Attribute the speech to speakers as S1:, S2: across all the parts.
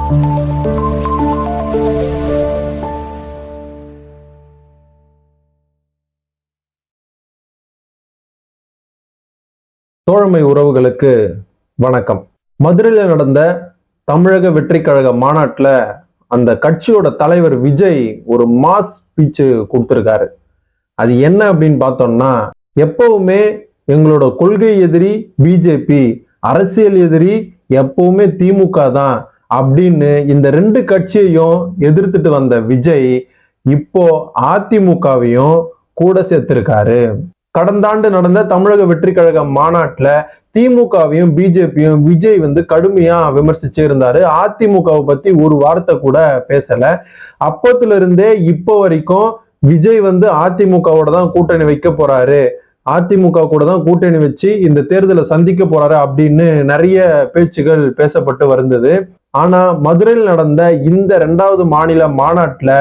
S1: தோழமை உறவுகளுக்கு வணக்கம். மதுரையில் நடந்த தமிழக வெற்றி கழக மாநாட்டில் அந்த கட்சியோட தலைவர் விஜய் ஒரு மாஸ் ஸ்பீச் கொடுத்திருக்காரு. அது என்ன அப்படின்னு பார்த்தோம்னா, எப்பவுமே எங்களோட கொள்கை எதிரி பிஜேபி, அரசியல் எதிரி எப்பவுமே திமுக தான் அப்படின்னு இந்த ரெண்டு கட்சியையும் எதிர்த்துட்டு வந்த விஜய் இப்போ அதிமுகவையும் கூட சேர்த்திருக்காரு. கடந்த ஆண்டு நடந்த தமிழக வெற்றி கழக மாநாட்டுல திமுகவையும் பிஜேபியும் விஜய் கடுமையா விமர்சிச்சு இருந்தாரு. அதிமுகவை பத்தி ஒரு வார்த்தை கூட பேசல. அப்பத்துல இருந்தே இப்போ வரைக்கும் விஜய் அதிமுகவோட தான் கூட்டணி வைக்க போறாரு, அதிமுக கூட தான் கூட்டணி வச்சு இந்த தேர்தலை சந்திக்க போறாரு அப்படின்னு நிறைய பேச்சுகள் பேசப்பட்டு வந்தது. ஆனா மதுரையில் நடந்த இந்த 2வது மாநில மாநாட்டுல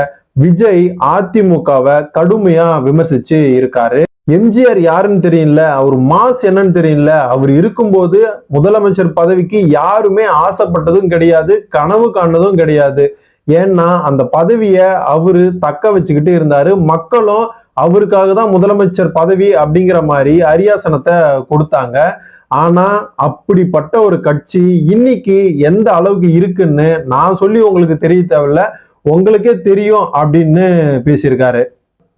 S1: விஜய் அதிமுகவை கடுமையா விமர்சிச்சு இருக்காரு. எம்ஜிஆர் யாருன்னு தெரியல, அவர் மாஸ் என்னன்னு தெரியல, அவர் இருக்கும்போது முதலமைச்சர் பதவிக்கு யாருமே ஆசைப்பட்டதும் கிடையாது, கனவு காணதும் கிடையாது. ஏன்னா அந்த பதவியை அவரு தக்க வச்சுக்கிட்டு இருந்தாரு. மக்களும் அவருக்காக தான் முதலமைச்சர் பதவி அப்படிங்கிற மாதிரி அரியாசனத்தை கொடுத்தாங்க. ஆனா அப்படிப்பட்ட ஒரு கட்சி இன்னைக்கு எந்த அளவுக்கு இருக்குன்னு நான் சொல்லி உங்களுக்கு தெரிய தேவையில்ல, உங்களுக்கே தெரியும் அப்படின்னு பேசியிருக்காரு.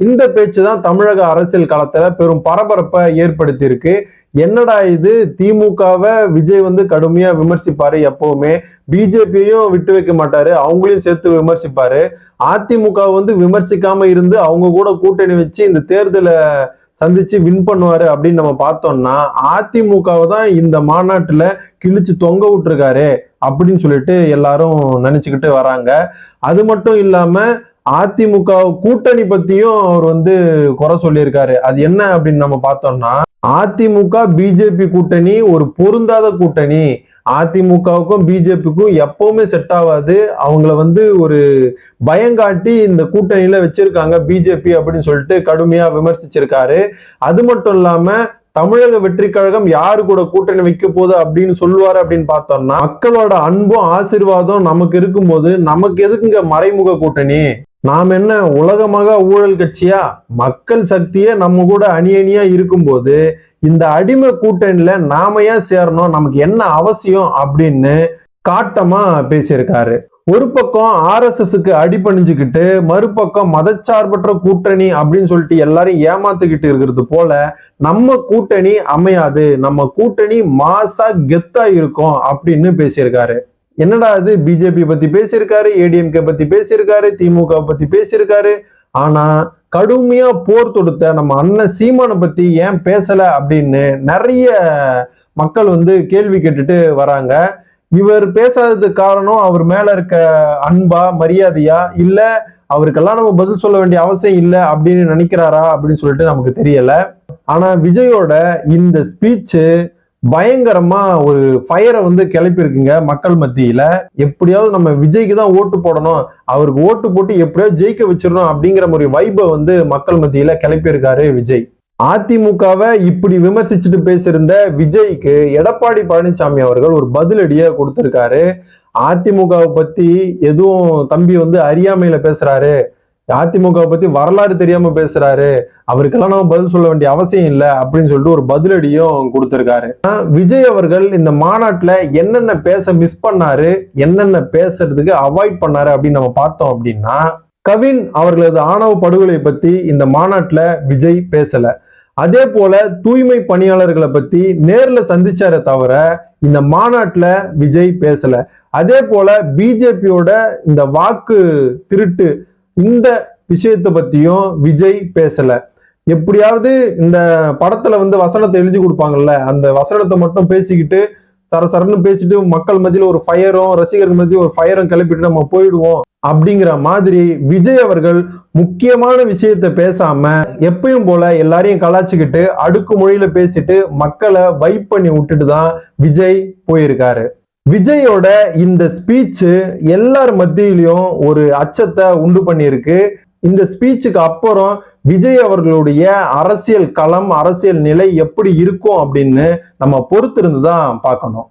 S1: இந்த பேச்சு தான் தமிழக அரசியல் களத்துல பெரும் பரபரப்பை ஏற்படுத்தி இருக்கு. என்னடா இது, திமுகவை விஜய் கடுமையா விமர்சிப்பாரு, எப்பவுமே பிஜேபியையும் விட்டு வைக்க மாட்டாரு, அவங்களையும் சேர்த்து விமர்சிப்பாரு. அதிமுக விமர்சிக்காம இருந்து அவங்க கூட கூட்டணி வச்சு இந்த தேர்தலை சந்திச்சு வின் பண்ணுவாரு அப்படின்னு நம்ம பார்த்தோம்னா, அதிமுகவை தான் இந்த மாநாட்டுல கிழிச்சு தொங்க விட்டுருக்காரு அப்படின்னு சொல்லிட்டு எல்லாரும் நினைச்சுக்கிட்டு வராங்க. அது மட்டும் இல்லாம அதிமுக கூட்டணி பத்தியும் அவர் குறை சொல்லியிருக்காரு. அது என்ன அப்படின்னு நம்ம பார்த்தோம்னா, அதிமுக பிஜேபி கூட்டணி ஒரு பொருந்தாத கூட்டணி, அதிமுகவுக்கும் பிஜேபிக்கும் எப்பவுமே செட் ஆகாது, அவங்கள ஒரு பயங்காட்டி இந்த கூட்டணியில வச்சிருக்காங்க பிஜேபி அப்படின்னு சொல்லிட்டு கடுமையா விமர்சிச்சிருக்காரு. அது மட்டும் இல்லாம தமிழக வெற்றி கழகம் யாரு கூட கூட்டணி வைக்க போகுது அப்படின்னு சொல்லுவாரு அப்படின்னு பார்த்தோம்னா, மக்களோட அன்பும் ஆசீர்வாதம் நமக்கு இருக்கும்போது நமக்கு எதுக்குங்க மறைமுக கூட்டணி, நாம் என்ன உலகமாக ஊழல் கட்சியா, மக்கள் சக்தியே நம்ம கூட அணி அணியா இருக்கும்போது இந்த அடிமை கூட்டணியில நாம ஏன் சேரணும், நமக்கு என்ன அவசியம் அப்படின்னு காட்டமா பேசியிருக்காரு. ஒரு பக்கம் RSSக்கு அடிபணிஞ்சுக்கிட்டு மறுபக்கம் மதச்சார்பற்ற கூட்டணி அப்படின்னு சொல்லிட்டு எல்லாரும் ஏமாத்துக்கிட்டு இருக்கிறது போல நம்ம கூட்டணி அமையாது, நம்ம கூட்டணி மாசா கெத்தா இருக்கும் அப்படின்னு பேசியிருக்காரு. என்னடா அது, பிஜேபி பத்தி பேசியிருக்காரு, ஏடிஎம்கே பத்தி பேசியிருக்காரு, திமுக பத்தி பேசியிருக்காரு. ஆனா கடுமையா போர் தொடுத்த நம்ம அண்ணன் சீமானை பத்தி ஏன் பேசல அப்படின்னு நிறைய மக்கள் கேள்வி கேட்டுட்டு வராங்க. இவர் பேசாததுக்கு காரணம் அவர் மேல இருக்க அன்பா, மரியாதையா, இல்ல அவருக்கெல்லாம் நம்ம பதில் சொல்ல வேண்டிய அவசியம் இல்லை அப்படின்னு நினைக்கிறாரா அப்படின்னு சொல்லிட்டு நமக்கு தெரியல. ஆனா விஜயோட இந்த ஸ்பீச் பயங்கரமா ஒரு ஃபயரை கிளப்பியிருக்குங்க மக்கள் மத்தியில. எப்படியாவது நம்ம விஜய்க்கு தான் ஓட்டு போடணும், அவருக்கு ஓட்டு போட்டு எப்படியாவது ஜெயிக்க வச்சிடணும் அப்படிங்கிற ஒரு வைபை மக்கள் மத்தியில கிளப்பியிருக்காரு விஜய். அதிமுகவை இப்படி விமர்சிச்சுட்டு பேசியிருந்த விஜய்க்கு எடப்பாடி பழனிசாமி அவர்கள் ஒரு பதிலடியை கொடுத்திருக்காரு. அதிமுகவை பத்தி எதுவும் தம்பி அறியாமையில பேசுறாரு, அதிமுகவை பத்தி வரலாறு தெரியாம பேசுறாரு, அவருக்கெல்லாம் நம்ம பதில் சொல்ல வேண்டிய அவசியம் இல்லை அப்படின்னு சொல்லிட்டு ஒரு பதிலடியும் கொடுத்திருக்காரு. விஜய் அவர்கள் இந்த மாநாட்டுல என்னென்ன பேச மிஸ் பண்ணாரு, என்னென்ன பேசுறதுக்கு அவாய்ட் பண்ணாரு அப்படின்னு நம்ம பார்த்தோம் அப்படின்னா, கவின் அவர்களது ஆணவ படுகொலை பத்தி இந்த மாநாட்டுல விஜய் பேசல. அதே போல தூய்மை பணியாளர்களை பத்தி நேர்ல சந்திச்சாரே தவிர இந்த மாநாட்டுல விஜய் பேசல. அதே போல பிஜேபியோட இந்த வாக்கு திருட்டு இந்த விஷயத்தை பத்தியும் விஜய் பேசல. எப்படியாவது இந்த படத்துல வசனத்தை எழுதி கொடுப்பாங்கல்ல, அந்த வசனத்தை மட்டும் பேசிக்கிட்டு சரசரன்னு பேசிட்டு மக்கள் மத்தியில ஒரு ஃபயரும், ரசிகர்கள் மத்தியில் ஒரு ஃபயரும் கிளப்பிட்டு நம்ம போயிடுவோம் அப்படிங்கிற மாதிரி விஜய் அவர்கள் முக்கியமான விஷயத்த பேசாம எப்பயும் போல எல்லாரையும் கலாச்சிக்கிட்டு அடுக்கு மொழியில பேசிட்டு மக்களை வைப் பண்ணி விட்டுட்டு தான் விஜய் போயிருக்காரு. விஜயோட இந்த ஸ்பீச் எல்லார் மத்தியிலையும் ஒரு அச்சத்தை உண்டு பண்ணியிருக்கு. இந்த ஸ்பீச்சுக்கு அப்புறம் விஜய் அவர்களுடைய அரசியல் களம், அரசியல் நிலை எப்படி இருக்கும் அப்படின்னு நம்ம பொறுத்திருந்து தான் பார்க்கணும்.